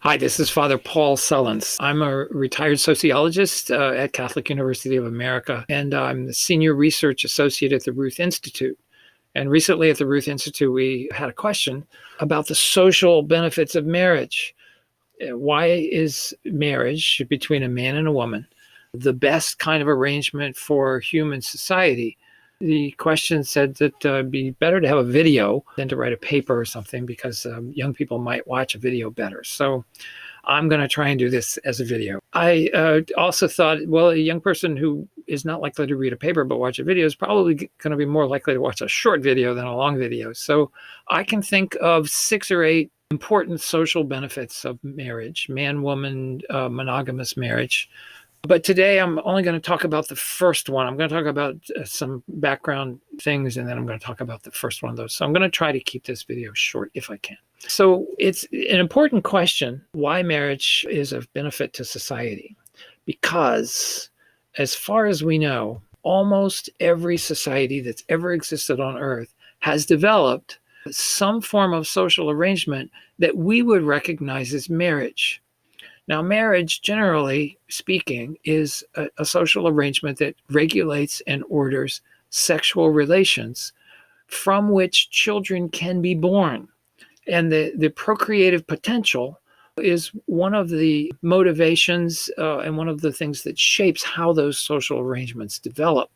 Hi, this is Father Paul Sullins. I'm a retired sociologist at Catholic University of America, and I'm the senior research associate at the Ruth Institute. And recently at the Ruth Institute, we had a question about the social benefits of marriage. Why is marriage between a man and a woman the best kind of arrangement for human society? The question said that it'd be better to have a video than to write a paper or something because young people might watch a video better. So I'm going to try and do this as a video. I also thought, well, a young person who is not likely to read a paper but watch a video is probably going to be more likely to watch a short video than a long video. So I can think of 6 or 8 important social benefits of marriage, man-woman monogamous marriage. But today I'm only going to talk about the first one. I'm going to talk about some background things, and then I'm going to talk about the first one of those. So I'm going to try to keep this video short if I can. So it's an important question why marriage is of benefit to society. Because as far as we know, almost every society that's ever existed on Earth has developed some form of social arrangement that we would recognize as marriage. Now, marriage, generally speaking, is a social arrangement that regulates and orders sexual relations from which children can be born. And the procreative potential is one of the motivations and one of the things that shapes how those social arrangements develop.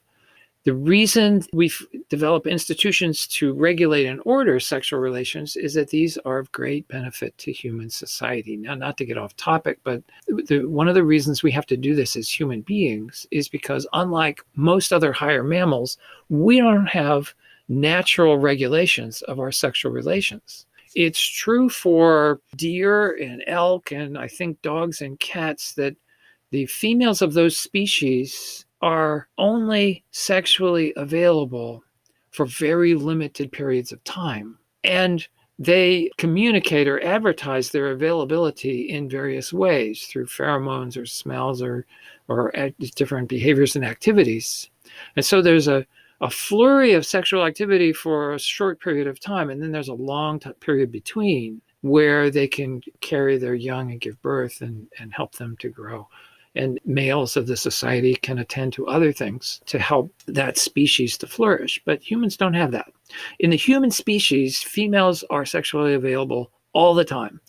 The reason we've developed institutions to regulate and order sexual relations is that these are of great benefit to human society. Now, not to get off topic, but one of the reasons we have to do this as human beings is because unlike most other higher mammals, we don't have natural regulations of our sexual relations. It's true for deer and elk and I think dogs and cats that the females of those species are only sexually available for very limited periods of time. And they communicate or advertise their availability in various ways through pheromones or smells or different behaviors and activities. And so there's a flurry of sexual activity for a short period of time, and then there's a long period between where they can carry their young and give birth and help them to grow. And males of the society can attend to other things to help that species to flourish. But humans don't have that. In the human species, females are sexually available all the time.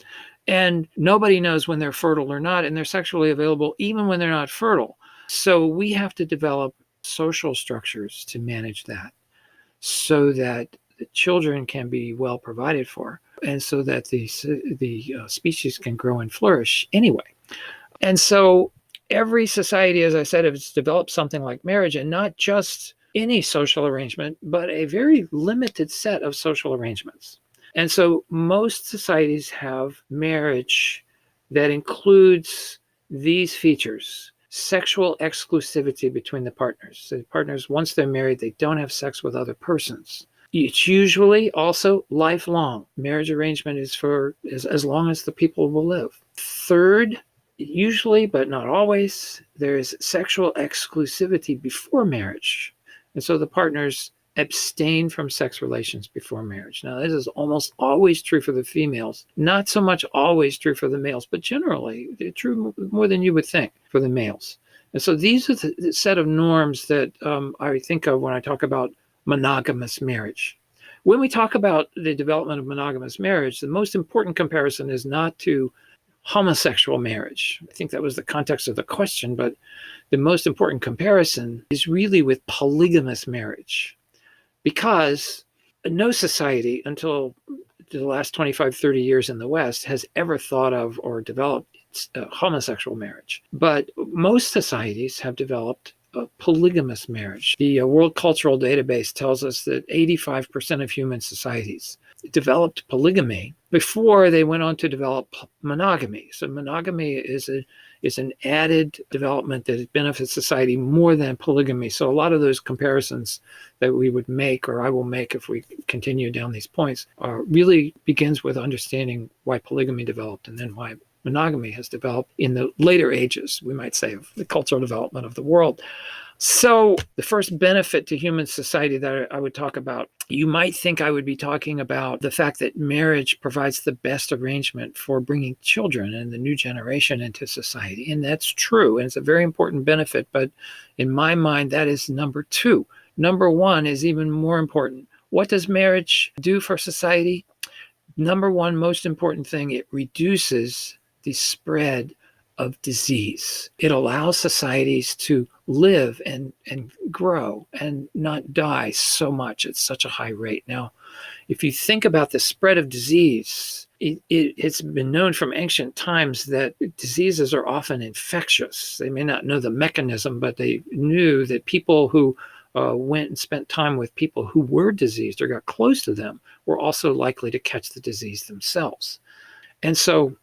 And nobody knows when they're fertile or not, and they're sexually available even when they're not fertile. So we have to develop social structures to manage that so that the children can be well provided for and so that the species can grow and flourish anyway. And so every society, as I said, has developed something like marriage, and not just any social arrangement, but a very limited set of social arrangements. And so most societies have marriage that includes these features: sexual exclusivity between the partners. The partners, once they're married, they don't have sex with other persons. It's usually also lifelong. Marriage arrangement is for as long as the people will live. Third, usually, but not always, there is sexual exclusivity before marriage. And so the partners abstain from sex relations before marriage. Now, this is almost always true for the females, not so much always true for the males, but generally true more than you would think for the males. And so these are the set of norms that I think of when I talk about monogamous marriage. When we talk about the development of monogamous marriage, the most important comparison is not to homosexual marriage. I think that was the context of the question, but the most important comparison is really with polygamous marriage, because no society until the last 25, 30 years in the West has ever thought of or developed homosexual marriage. But most societies have developed a polygamous marriage. The World Cultural Database tells us that 85% of human societies developed polygamy before they went on to develop monogamy. So monogamy is an added development that benefits society more than polygamy. So a lot of those comparisons that we would make, or I will make if we continue down these points, really begins with understanding why polygamy developed and then why monogamy has developed in the later ages, we might say, of the cultural development of the world. So, the first benefit to human society that I would talk about, you might think I would be talking about the fact that marriage provides the best arrangement for bringing children and the new generation into society. And that's true. And it's a very important benefit. But in my mind, that is number two. Number one is even more important. What does marriage do for society? Number one, most important thing, it reduces the spread of disease. It allows societies to live and grow and not die so much at such a high rate. Now, if you think about the spread of disease, it's been known from ancient times that diseases are often infectious. They may not know the mechanism, but they knew that people who went and spent time with people who were diseased or got close to them were also likely to catch the disease themselves. And so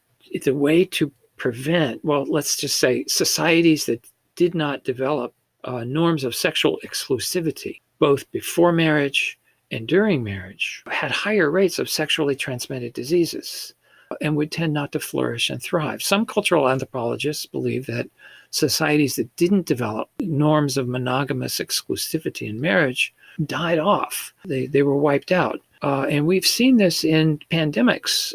the way to prevent, well, let's just say societies that did not develop norms of sexual exclusivity, both before marriage and during marriage, had higher rates of sexually transmitted diseases and would tend not to flourish and thrive. Some cultural anthropologists believe that societies that didn't develop norms of monogamous exclusivity in marriage died off. They were wiped out. And we've seen this in pandemics.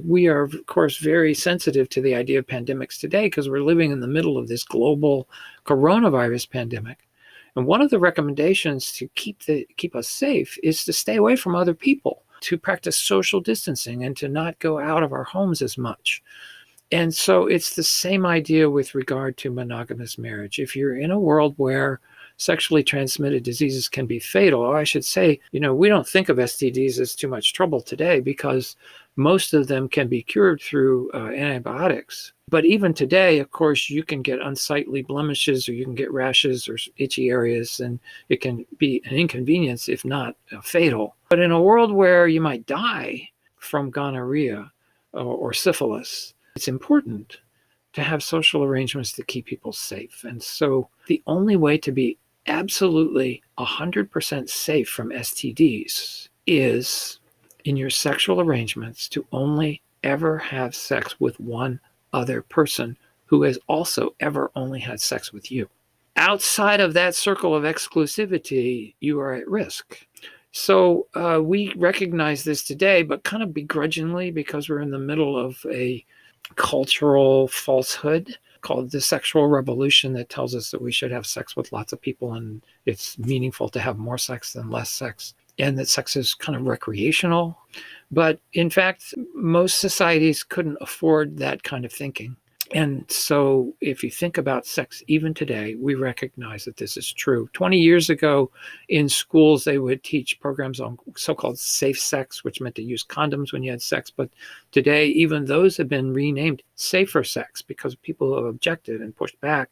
We are, of course, very sensitive to the idea of pandemics today because we're living in the middle of this global coronavirus pandemic. And one of the recommendations to keep us safe is to stay away from other people, to practice social distancing, and to not go out of our homes as much. And so it's the same idea with regard to monogamous marriage. If you're in a world where sexually transmitted diseases can be fatal, or I should say, we don't think of STDs as too much trouble today because most of them can be cured through antibiotics. But even today, of course, you can get unsightly blemishes or you can get rashes or itchy areas, and it can be an inconvenience, if not fatal. But in a world where you might die from gonorrhea or syphilis, it's important to have social arrangements to keep people safe. And so the only way to be absolutely 100% safe from STDs is in your sexual arrangements to only ever have sex with one other person who has also ever only had sex with you. Outside of that circle of exclusivity, you are at risk. So we recognize this today, but kind of begrudgingly because we're in the middle of a cultural falsehood called the sexual revolution that tells us that we should have sex with lots of people and it's meaningful to have more sex than less sex, and that sex is kind of recreational. But in fact, most societies couldn't afford that kind of thinking. And so if you think about sex even today, we recognize that this is true. 20 years ago in schools, they would teach programs on so-called safe sex, which meant to use condoms when you had sex. But today, even those have been renamed safer sex because people have objected and pushed back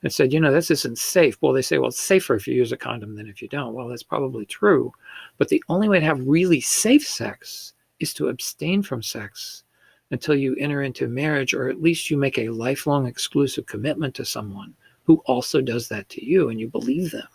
and said, this isn't safe. Well, they say, well, it's safer if you use a condom than if you don't. Well, that's probably true. But the only way to have really safe sex is to abstain from sex until you enter into marriage, or at least you make a lifelong exclusive commitment to someone who also does that to you and you believe them.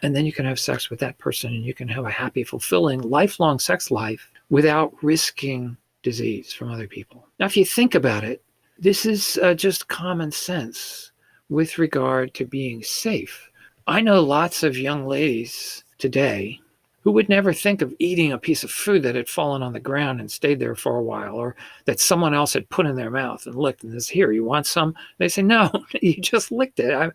And then you can have sex with that person and you can have a happy, fulfilling, lifelong sex life without risking disease from other people. Now, if you think about it, this is just common sense with regard to being safe. I know lots of young ladies today who would never think of eating a piece of food that had fallen on the ground and stayed there for a while, or that someone else had put in their mouth and licked and says, here, you want some? They say, no, you just licked it.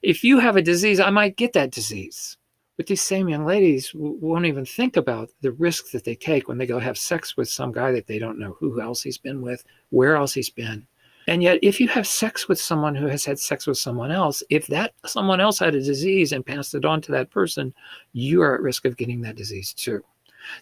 If you have a disease, I might get that disease. But these same young ladies won't even think about the risks that they take when they go have sex with some guy that they don't know who else he's been with, where else he's been. And yet, if you have sex with someone who has had sex with someone else, if that someone else had a disease and passed it on to that person, you are at risk of getting that disease too.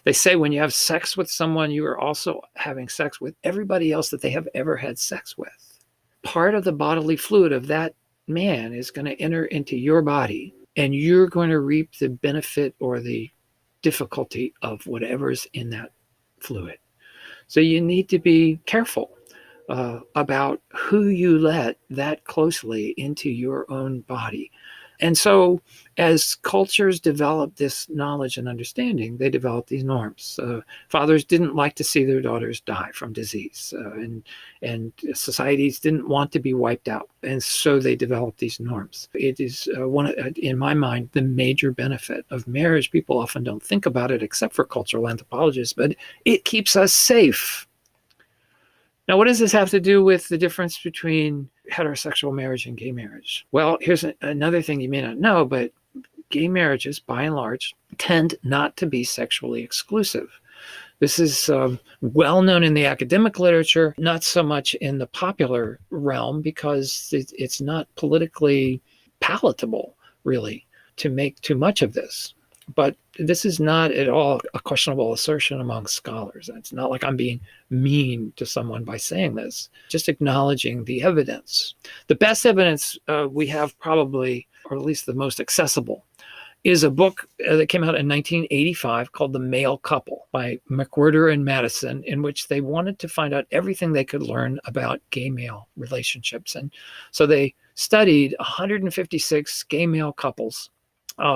They say when you have sex with someone, you are also having sex with everybody else that they have ever had sex with. Part of the bodily fluid of that man is going to enter into your body, and you're going to reap the benefit or the difficulty of whatever's in that fluid. So you need to be careful about who you let that closely into your own body. And so as cultures develop this knowledge and understanding, they develop these norms. Fathers didn't like to see their daughters die from disease, and societies didn't want to be wiped out. And so they developed these norms. It is in my mind, the major benefit of marriage. People often don't think about it, except for cultural anthropologists, but it keeps us safe. Now, what does this have to do with the difference between heterosexual marriage and gay marriage? Well, here's another thing you may not know, but gay marriages, by and large, tend not to be sexually exclusive. This is well known in the academic literature, not so much in the popular realm, because it's not politically palatable, really, to make too much of this. But this is not at all a questionable assertion among scholars. It's not like I'm being mean to someone by saying this, just acknowledging the evidence. The best evidence we have probably, or at least the most accessible, is a book that came out in 1985 called The Male Couple by McWhirter and Madison, in which they wanted to find out everything they could learn about gay-male relationships. And so they studied 156 gay-male couples.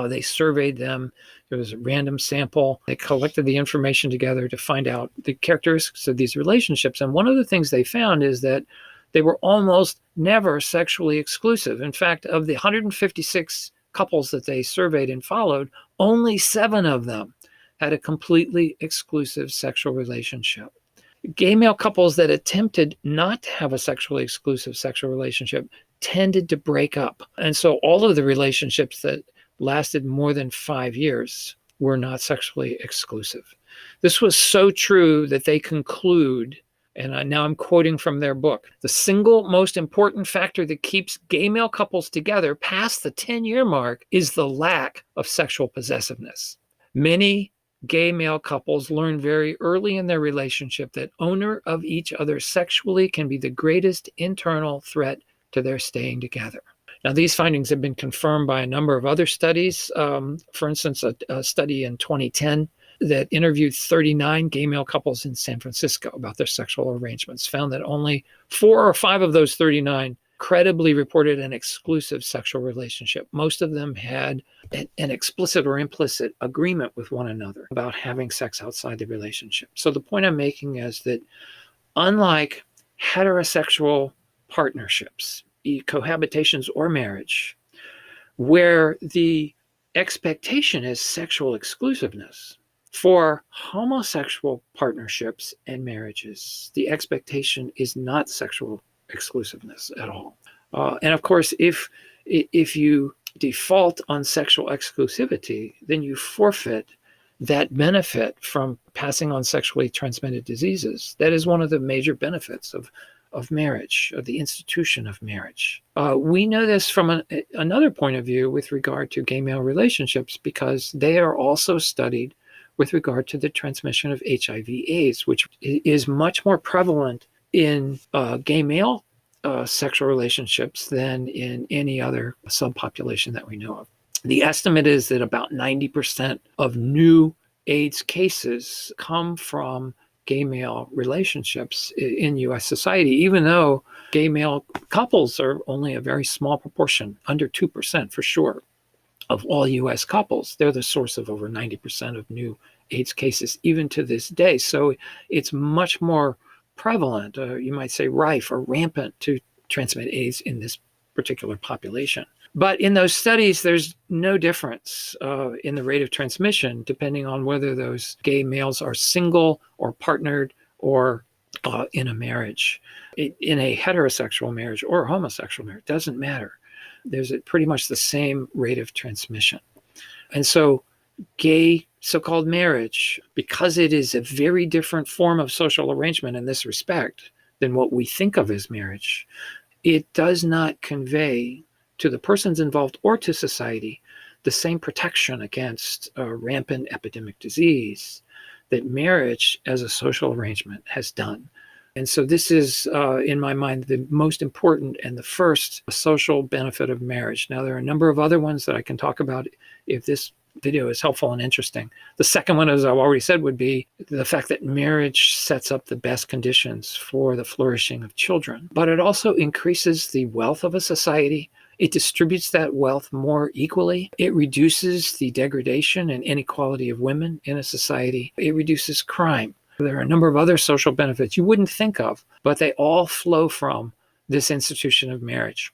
They surveyed them. It was a random sample. They collected the information together to find out the characteristics of these relationships. And one of the things they found is that they were almost never sexually exclusive. In fact, of the 156 couples that they surveyed and followed, only 7 of them had a completely exclusive sexual relationship. Gay male couples that attempted not to have a sexually exclusive sexual relationship tended to break up. And so all of the relationships that lasted more than 5 years were not sexually exclusive. This was so true that they conclude, and now I'm quoting from their book, the single most important factor that keeps gay male couples together past the 10-year mark is the lack of sexual possessiveness. Many gay male couples learn very early in their relationship that owner of each other sexually can be the greatest internal threat to their staying together. Now, these findings have been confirmed by a number of other studies. For instance, a study in 2010 that interviewed 39 gay male couples in San Francisco about their sexual arrangements found that only 4 or 5 of those 39 credibly reported an exclusive sexual relationship. Most of them had an explicit or implicit agreement with one another about having sex outside the relationship. So the point I'm making is that unlike heterosexual partnerships, cohabitations or marriage, where the expectation is sexual exclusiveness, for homosexual partnerships and marriages, the expectation is not sexual exclusiveness at all. And of course, if you default on sexual exclusivity, then you forfeit that benefit from passing on sexually transmitted diseases. That is one of the major benefits of marriage, of the institution of marriage. We know this from another point of view with regard to gay male relationships, because they are also studied with regard to the transmission of HIV/AIDS, which is much more prevalent in gay male sexual relationships than in any other subpopulation that we know of. The estimate is that about 90% of new AIDS cases come from gay male relationships in U.S. society, even though gay male couples are only a very small proportion, under 2% for sure, of all U.S. couples. They're the source of over 90% of new AIDS cases, even to this day. So it's much more prevalent, you might say rife or rampant, to transmit AIDS in this particular population. But in those studies, there's no difference in the rate of transmission, depending on whether those gay males are single or partnered or in a marriage. In a heterosexual marriage or a homosexual marriage, doesn't matter. There's pretty much the same rate of transmission. And so gay so-called marriage, because it is a very different form of social arrangement in this respect than what we think of as marriage, it does not convey to the persons involved or to society the same protection against rampant epidemic disease that marriage as a social arrangement has done. And so this is, in my mind, the most important and the first social benefit of marriage. Now, there are a number of other ones that I can talk about if this video is helpful and interesting. The second one, as I've already said, would be the fact that marriage sets up the best conditions for the flourishing of children. But it also increases the wealth of a society It distributes that wealth more equally. It reduces the degradation and inequality of women in a society. It reduces crime. There are a number of other social benefits you wouldn't think of, but they all flow from this institution of marriage.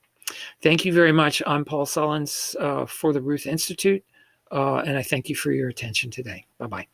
Thank you very much. I'm Paul Sullins for the Ruth Institute, and I thank you for your attention today. Bye-bye.